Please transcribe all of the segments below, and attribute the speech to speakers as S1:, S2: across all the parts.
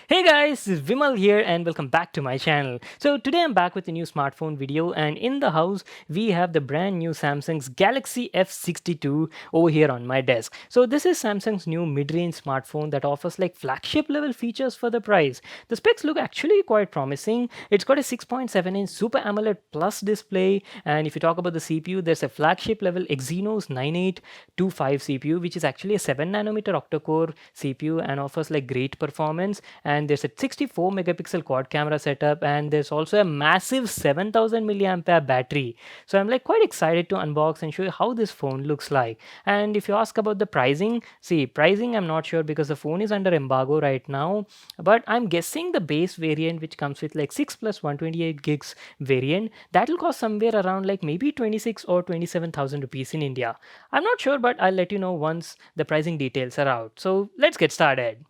S1: Hey guys, this is Vimal here and welcome back to my channel. So today I'm back with a new smartphone video and in the house we have the brand new Samsung's Galaxy F62 over here on my desk. So this is Samsung's new mid-range smartphone that offers like flagship level features for the price. The specs look actually quite promising. It's got a 6.7-inch Super AMOLED Plus display, and if you talk about the CPU, there's a flagship level Exynos 9825 CPU which is actually a 7 nanometer octa-core CPU and offers like great performance, and there's a 64 megapixel quad camera setup, and there's also a massive 7000 milliampere battery. So I'm like quite excited to unbox and show you how this phone looks like. And if you ask about the pricing, see, pricing I'm not sure because the phone is under embargo right now, but I'm guessing the base variant which comes with like 6 plus 128 gigs variant, that will cost somewhere around like maybe 26 or 27,000 rupees in India. I'm not sure, but I'll let you know once the pricing details are out. So let's get started.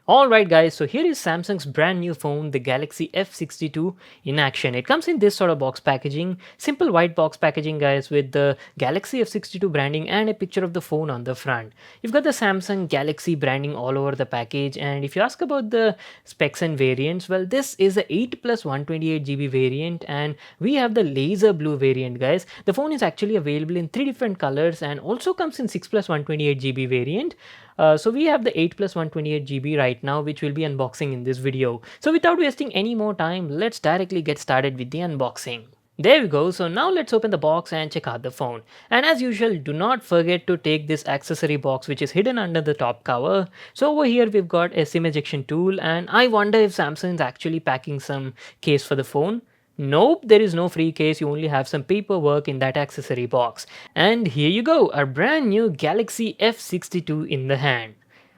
S1: Alright guys, so here is Samsung's brand new phone, the Galaxy F62 in action. It comes in this sort of box packaging, simple white box packaging guys, with the Galaxy F62 branding and a picture of the phone on the front. You've got the Samsung Galaxy branding all over the package, and if you ask about the specs and variants, well, this is a 8 plus 128 GB variant and we have the laser blue variant guys. The phone is actually available in 3 different colors and also comes in 6 plus 128 GB variant. So we have the 8 plus 128 GB right now, which we'll be unboxing in this video. So without wasting any more time, let's directly get started with the unboxing. There we go. So now let's open the box and check out the phone. And as usual, do not forget to take this accessory box which is hidden under the top cover. So over here we've got a SIM ejection tool, and I wonder if Samsung is actually packing some case for the phone. Nope, there is no free case, you only have some paperwork in that accessory box. And here you go, our brand new Galaxy F62 in the hand.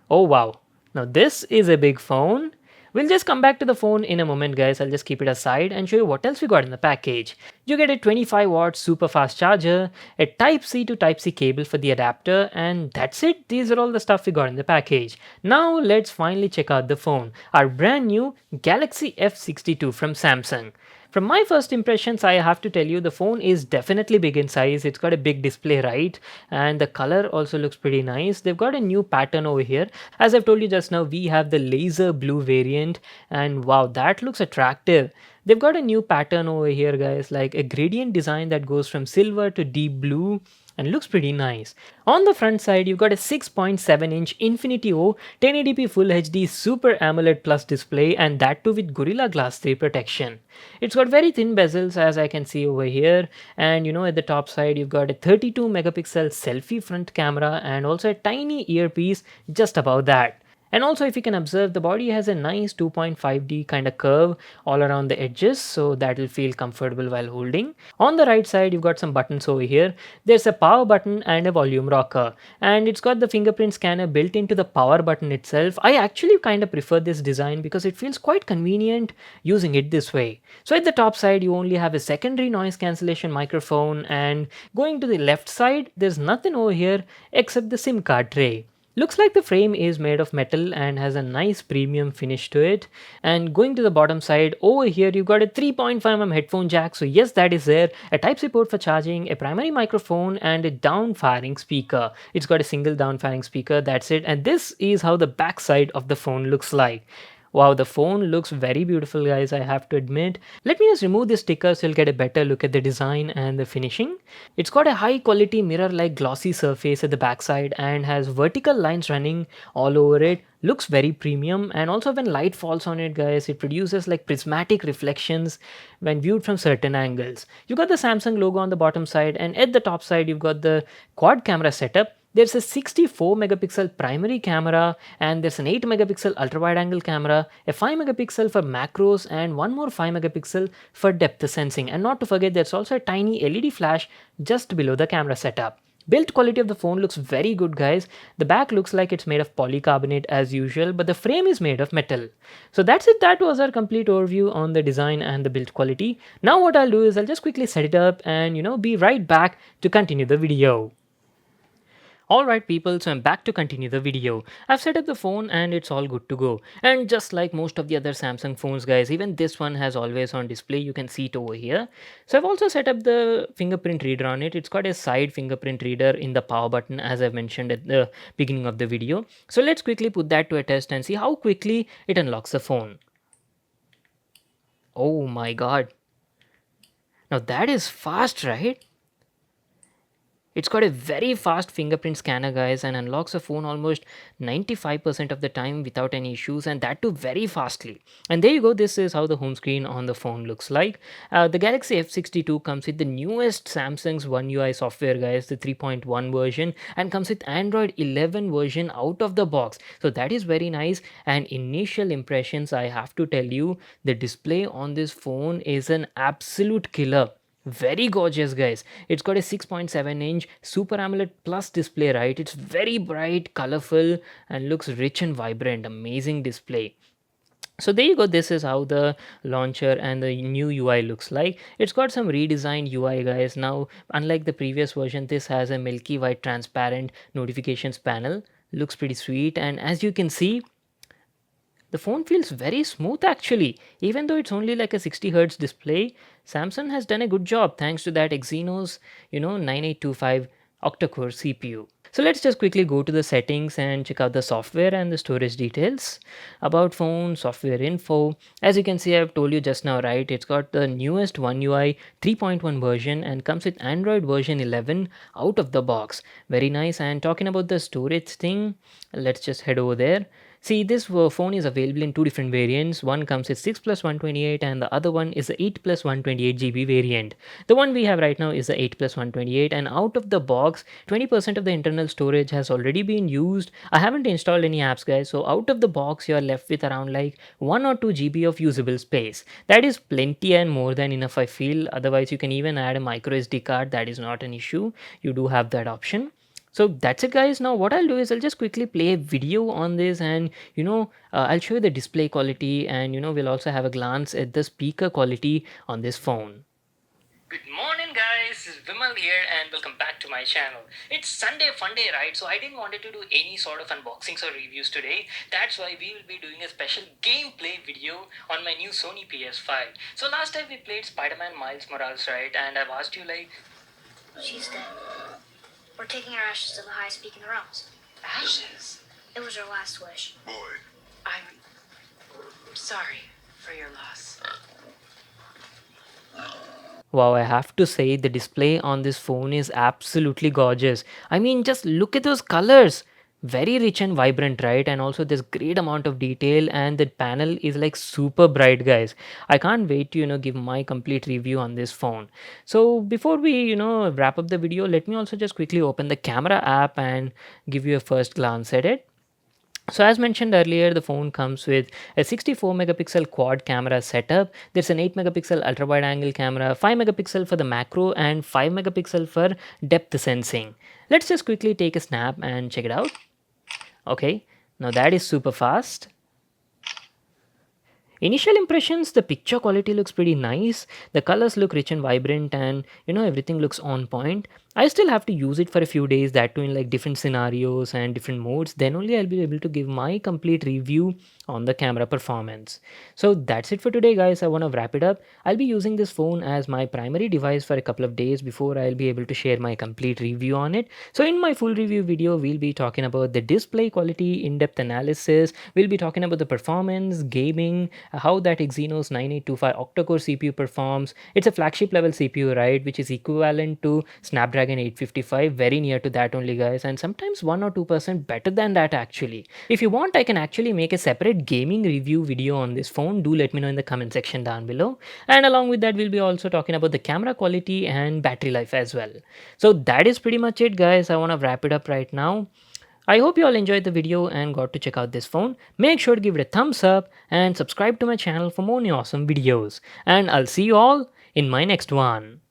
S1: Oh wow, now this is a big phone. We'll just come back to the phone in a moment guys, I'll just keep it aside and show you what else we got in the package. You get a 25 watt super fast charger, a type C to type C cable for the adapter, and that's it. These are all the stuff we got in the package. Now let's finally check out the phone, our brand new Galaxy F62 from Samsung. From my first impressions, I have to tell you the phone is definitely big in size. It's got a big display, right? And the color also looks pretty nice. They've got a new pattern over here. As I've told you just now, we have the laser blue variant, and wow, that looks attractive. They've got a new pattern over here, guys, like a gradient design that goes from silver to deep blue and looks pretty nice. On the front side, you've got a 6.7-inch Infinity O 1080p Full HD Super AMOLED Plus display, and that too with Gorilla Glass 3 protection. It's got very thin bezels as I can see over here, and at the top side you've got a 32 megapixel selfie front camera and also a tiny earpiece just above that. And also, if you can observe, the body has a nice 2.5D kind of curve all around the edges, so that will feel comfortable while holding. On the right side, you've got some buttons over here. There's a power button and a volume rocker, and it's got the fingerprint scanner built into the power button itself. I actually kind of prefer this design because it feels quite convenient using it this way. So at the top side, you only have a secondary noise cancellation microphone, and going to the left side, there's nothing over here except the SIM card tray. Looks like the frame is made of metal and has a nice premium finish to it. And going to the bottom side, over here you've got a 3.5mm headphone jack, so yes, that is there, a Type-C port for charging, a primary microphone, and a down-firing speaker. It's got a single down-firing speaker, that's it, and this is how the back side of the phone looks like. Wow, the phone looks very beautiful guys, I have to admit. Let me just remove the sticker so you'll get a better look at the design and the finishing. It's got a high quality mirror-like glossy surface at the backside and has vertical lines running all over it. Looks very premium, and also when light falls on it guys, it produces like prismatic reflections when viewed from certain angles. You've got the Samsung logo on the bottom side, and at the top side you've got the quad camera setup. There's a 64 megapixel primary camera, and there's an 8 megapixel ultra wide angle camera, a 5 megapixel for macros, and one more 5 megapixel for depth sensing. And not to forget, there's also a tiny LED flash just below the camera setup. Build quality of the phone looks very good guys. The back looks like it's made of polycarbonate as usual, but the frame is made of metal. So that's it, that was our complete overview on the design and the build quality. Now what I'll do is I'll just quickly set it up and be right back to continue the video. Alright people, so I'm back to continue the video. I've set up the phone and it's all good to go. And just like most of the other Samsung phones guys, even this one has always on display, you can see it over here. So I've also set up the fingerprint reader on it. It's got a side fingerprint reader in the power button as I've mentioned at the beginning of the video. So let's quickly put that to a test and see how quickly it unlocks the phone. Oh my god. Now that is fast, right? It's got a very fast fingerprint scanner guys and unlocks a phone almost 95% of the time without any issues, and that too very fastly. And there you go, this is how the home screen on the phone looks like. The Galaxy F62 comes with the newest Samsung's One UI software guys, the 3.1 version, and comes with Android 11 version out of the box. So that is very nice. And initial impressions, I have to tell you, the display on this phone is an absolute killer. Very gorgeous guys. It's got a 6.7-inch Super AMOLED Plus display, right? It's very bright, colorful, and looks rich and vibrant. Amazing display. So there you go, this is how the launcher and the new UI looks like. It's got some redesigned UI guys. Now unlike the previous version, this has a milky white transparent notifications panel. Looks pretty sweet, and as you can see, the phone feels very smooth actually. Even though it's only like a 60 Hz display, Samsung has done a good job thanks to that Exynos 9825 octa-core CPU. So let's just quickly go to the settings and check out the software and the storage details. About phone, software info. As you can see, I've told you just now, right? It's got the newest One UI 3.1 version and comes with Android version 11 out of the box. Very nice. And talking about the storage thing, let's just head over there. See, this phone is available in two different variants. One comes with 6 plus 128 and the other one is the 8 plus 128 GB variant. The one we have right now is the 8 plus 128, and out of the box, 20% of the internal storage has already been used. I haven't installed any apps guys, so out of the box you are left with around like 1 or 2 GB of usable space. That is plenty and more than enough I feel. Otherwise you can even add a micro SD card, that is not an issue. You do have that option. So that's it guys. Now what I'll do is I'll just quickly play a video on this, and I'll show you the display quality, and we'll also have a glance at the speaker quality on this phone. Good morning guys, this is Vimal here and welcome back to my channel. It's Sunday fun day, right? So I didn't wanted to do any sort of unboxings or reviews today. That's why we will be doing a special gameplay video on my new Sony PS5. So last time we played Spider-Man Miles Morales, right? And I've asked you like...
S2: She's dead. We're taking our ashes to the highest peak in the realms.
S3: Ashes?
S2: It was her last wish.
S3: Boy. I'm sorry for your loss.
S1: Wow, I have to say the display on this phone is absolutely gorgeous. I mean, just look at those colors. Very rich and vibrant, right? And also there's great amount of detail, and the panel is like super bright guys. I can't wait to give my complete review on this phone. So before we wrap up the video, let me also just quickly open the camera app and give you a first glance at it. So as mentioned earlier, the phone comes with a 64 megapixel quad camera setup. There's an 8 megapixel ultra wide angle camera, 5 megapixel for the macro, and 5 megapixel for depth sensing. Let's just quickly take a snap and check it out. Okay, now that is super fast. Initial impressions, the picture quality looks pretty nice. The colors look rich and vibrant, and everything looks on point. I still have to use it for a few days, that too in like different scenarios and different modes. Then only I'll be able to give my complete review on the camera performance. So that's it for today guys. I want to wrap it up. I'll be using this phone as my primary device for a couple of days before I'll be able to share my complete review on it. So in my full review video, we'll be talking about the display quality, in-depth analysis. We'll be talking about the performance, gaming, how that Exynos 9825 octa-core CPU performs. It's a flagship level CPU, right, which is equivalent to Snapdragon 855, very near to that only guys, and sometimes 1 or 2% better than that actually. If you want, I can actually make a separate gaming review video on this phone. Do let me know in the comment section down below. And along with that, we'll be also talking about the camera quality and battery life as well. So that is pretty much it guys. I want to wrap it up right now. I hope you all enjoyed the video and got to check out this phone. Make sure to give it a thumbs up and subscribe to my channel for more new awesome videos. And I'll see you all in my next one.